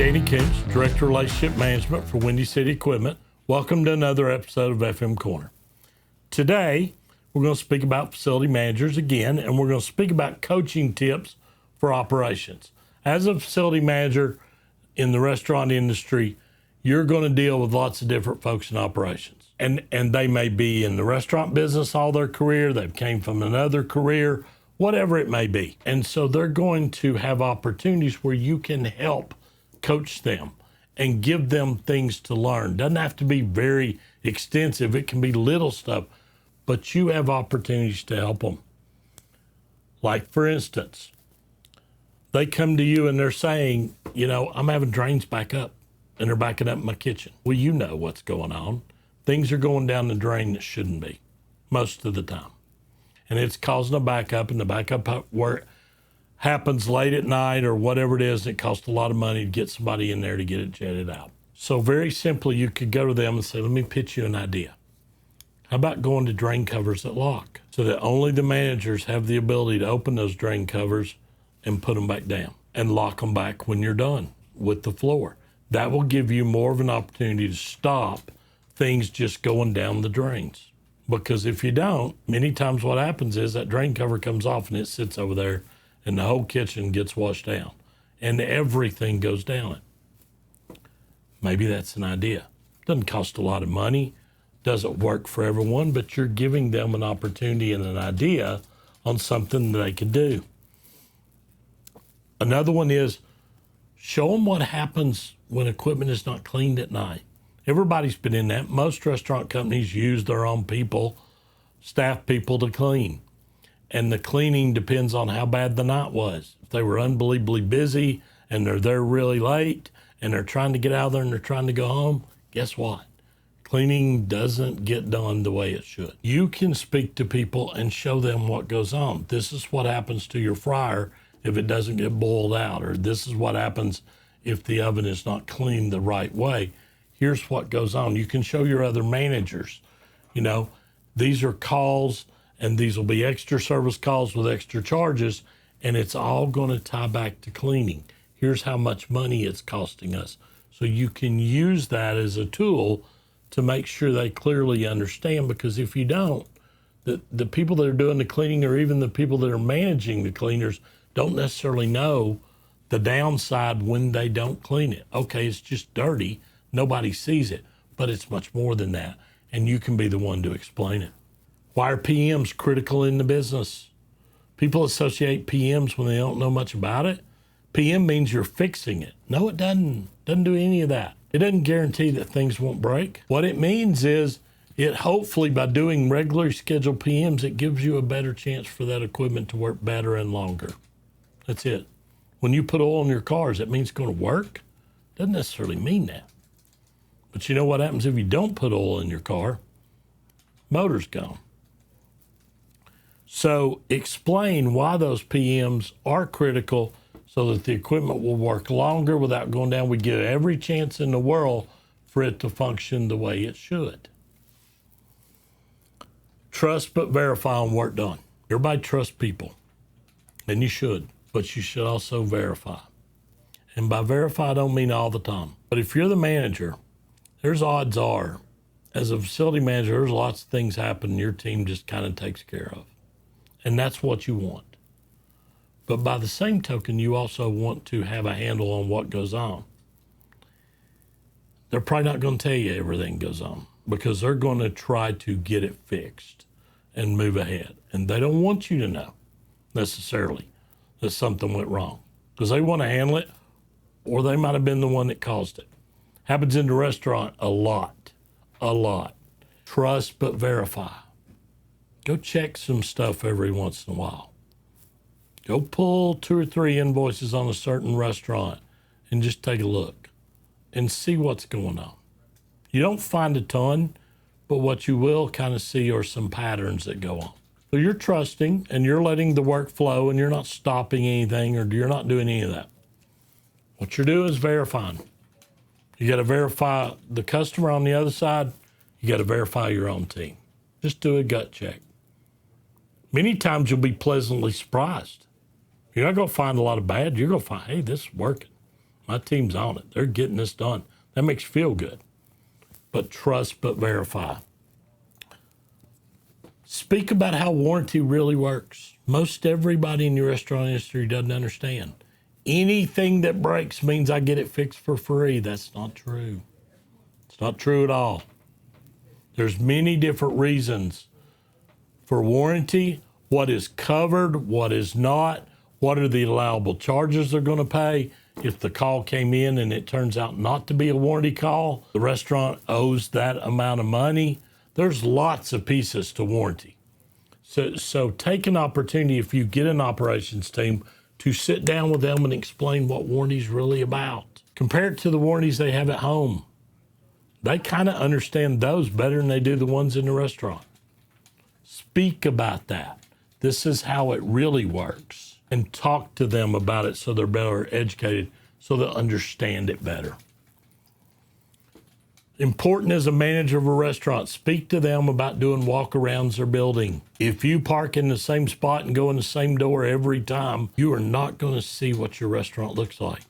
Danny Koontz, Director of Relationship Management for Windy City Equipment. Welcome to another episode of FM Corner. Today, we're going to speak about facility managers again, and we're going to speak about coaching tips for operations. As a facility manager in the restaurant industry, you're going to deal with lots of different folks in operations. And they may be in the restaurant business all their career, they've came from another career, whatever it may be. And so they're going to have opportunities where you can help coach them and give them things to learn. Doesn't have to be very extensive. It can be little stuff, but you have opportunities to help them. Like, for instance, they come to you and they're saying, you know, I'm having drains back up and they're backing up in my kitchen. Well, you know what's going on. Things are going down the drain that shouldn't be most of the time. And it's causing a backup, and the backup where happens late at night or whatever it is, it costs a lot of money to get somebody in there to get it jetted out. So very simply, you could go to them and say, let me pitch you an idea. How about going to drain covers that lock so that only the managers have the ability to open those drain covers and put them back down and lock them back when you're done with the floor. That will give you more of an opportunity to stop things just going down the drains. Because if you don't, many times what happens is that drain cover comes off and it sits over there and the whole kitchen gets washed down and everything goes down it. Maybe that's an idea. Doesn't cost a lot of money, doesn't work for everyone, but you're giving them an opportunity and an idea on something that they could do. Another one is show them what happens when equipment is not cleaned at night. Everybody's been in that. Most restaurant companies use their own people, staff people to clean. And the cleaning depends on how bad the night was. If they were unbelievably busy and they're there really late and they're trying to get out of there and they're trying to go home, guess what? Cleaning doesn't get done the way it should. You can speak to people and show them what goes on. This is what happens to your fryer if it doesn't get boiled out, or this is what happens if the oven is not cleaned the right way. Here's what goes on. You can show your other managers, you know, these are calls, and these will be extra service calls with extra charges, and it's all going to tie back to cleaning. Here's how much money it's costing us. So you can use that as a tool to make sure they clearly understand, because if you don't, the people that are doing the cleaning or even the people that are managing the cleaners don't necessarily know the downside when they don't clean it. Okay, it's just dirty. Nobody sees it, but it's much more than that, and you can be the one to explain it. Why are PMs critical in the business? People associate PMs when they don't know much about it. PM means you're fixing it. No, it doesn't. Doesn't do any of that. It doesn't guarantee that things won't break. What it means is it hopefully, by doing regularly scheduled PMs, it gives you a better chance for that equipment to work better and longer. That's it. When you put oil in your cars, it means it's going to work. Doesn't necessarily mean that. But you know what happens if you don't put oil in your car? Motor's gone. So explain why those PMs are critical so that the equipment will work longer without going down. We give every chance in the world for it to function the way it should. Trust but verify on work done. Everybody trusts people, and you should, but you should also verify. And by verify, I don't mean all the time. But if you're the manager, there's odds are, as a facility manager, there's lots of things happen your team just kind of takes care of. And that's what you want. But by the same token, you also want to have a handle on what goes on. They're probably not going to tell you everything goes on because they're going to try to get it fixed and move ahead. And they don't want you to know necessarily that something went wrong because they want to handle it, or they might have been the one that caused it. Happens in the restaurant a lot. Trust but verify. Go check some stuff every once in a while. Go pull 2 or 3 invoices on a certain restaurant and just take a look and see what's going on. You don't find a ton, but what you will kind of see are some patterns that go on. So you're trusting and you're letting the work flow and you're not stopping anything or you're not doing any of that. What you're doing is verifying. You got to verify the customer on the other side. You got to verify your own team. Just do a gut check. Many times you'll be pleasantly surprised. You're not going to find a lot of bad. You're going to find, hey, this is working. My team's on it. They're getting this done. That makes you feel good. But trust, but verify. Speak about how warranty really works. Most everybody in the restaurant industry doesn't understand. Anything that breaks means I get it fixed for free. That's not true. It's not true at all. There's many different reasons for warranty, what is covered, what is not, what are the allowable charges they're going to pay. If the call came in and it turns out not to be a warranty call, the restaurant owes that amount of money. There's lots of pieces to warranty. So take an opportunity, if you get an operations team, to sit down with them and explain what warranty is really about. Compare it to the warranties they have at home. They kind of understand those better than they do the ones in the restaurant. Speak about that. This is how it really works. And talk to them about it so they're better educated, so they'll understand it better. Important as a manager of a restaurant, speak to them about doing walk-arounds their building. If you park in the same spot and go in the same door every time, you are not going to see what your restaurant looks like,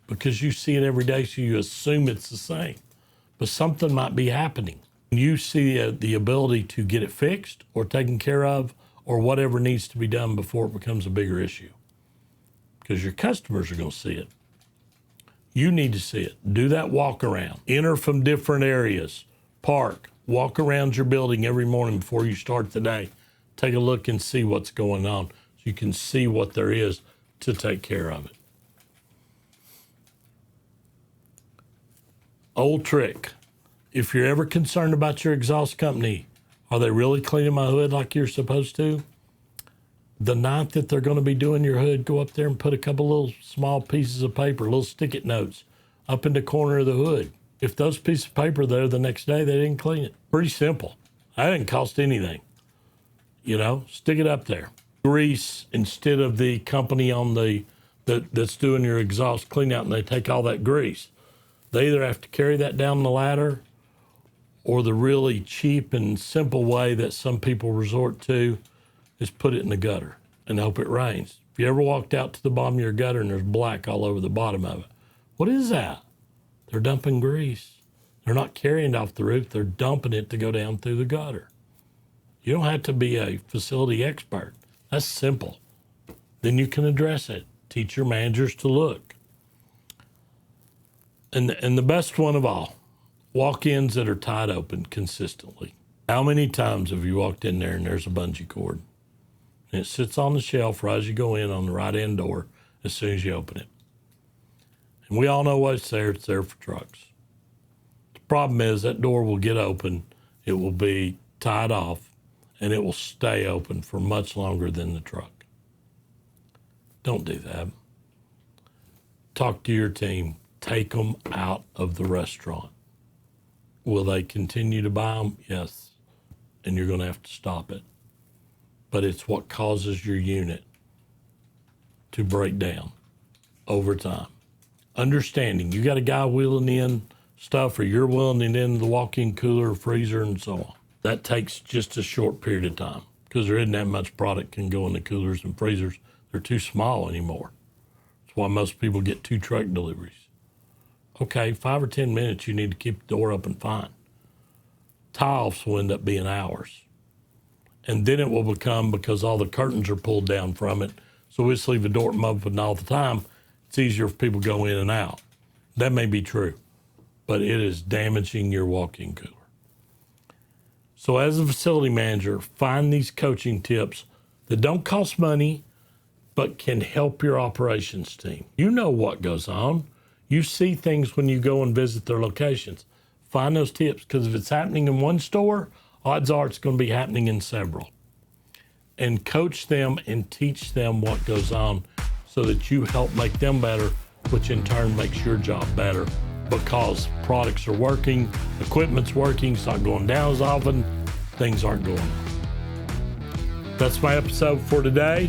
because you see it every day, so you assume it's the same. But something might be happening. You see the ability to get it fixed or taken care of, or whatever needs to be done before it becomes a bigger issue, because your customers are going to see it. You need to see it. Do that walk around. Enter from different areas. Park. Walk around your building every morning before you start the day. Take a look and see what's going on, so you can see what there is to take care of it. Old trick. If you're ever concerned about your exhaust company, are they really cleaning my hood like you're supposed to? The night that they're going to be doing your hood, go up there and put a couple little small pieces of paper, little stick-it notes, up in the corner of the hood. If those pieces of paper are there the next day, they didn't clean it. Pretty simple. That didn't cost anything. You know, stick it up there. Grease instead of the company on that's doing your exhaust clean out, and they take all that grease. They either have to carry that down the ladder, or the really cheap and simple way that some people resort to is put it in the gutter and hope it rains. If you ever walked out to the bottom of your gutter and there's black all over the bottom of it, what is that? They're dumping grease. They're not carrying it off the roof. They're dumping it to go down through the gutter. You don't have to be a facility expert. That's simple. Then you can address it. Teach your managers to look. And the best one of all, walk-ins that are tied open consistently. How many times have you walked in there and there's a bungee cord? And it sits on the shelf right as you go in on the right-hand door as soon as you open it. And we all know why it's there. It's there for trucks. The problem is that door will get open, it will be tied off, and it will stay open for much longer than the truck. Don't do that. Talk to your team. Take them out of the restaurant. Will they continue to buy them? Yes. And you're going to have to stop it. But it's what causes your unit to break down over time. Understanding, you got a guy wheeling in stuff, or you're wheeling it in the walk-in cooler or freezer and so on. That takes just a short period of time, because there isn't that much product can go in the coolers and freezers. They're too small anymore. That's why most people get 2 truck deliveries. Okay, 5 or 10 minutes, you need to keep the door open, fine. Tie-offs will end up being hours. And then it will become, because all the curtains are pulled down from it, so we just leave the door open all the time, it's easier for people to go in and out. That may be true, but it is damaging your walk-in cooler. So as a facility manager, find these coaching tips that don't cost money, but can help your operations team. You know what goes on. You see things when you go and visit their locations. Find those tips, because if it's happening in one store, odds are it's going to be happening in several. And coach them and teach them what goes on, so that you help make them better, which in turn makes your job better, because products are working, equipment's working, it's not going down as often, things aren't going on. That's my episode for today.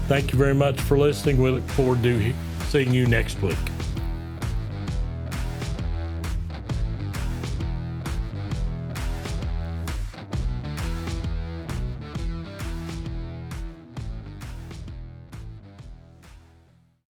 Thank you very much for listening. We look forward to seeing you next week.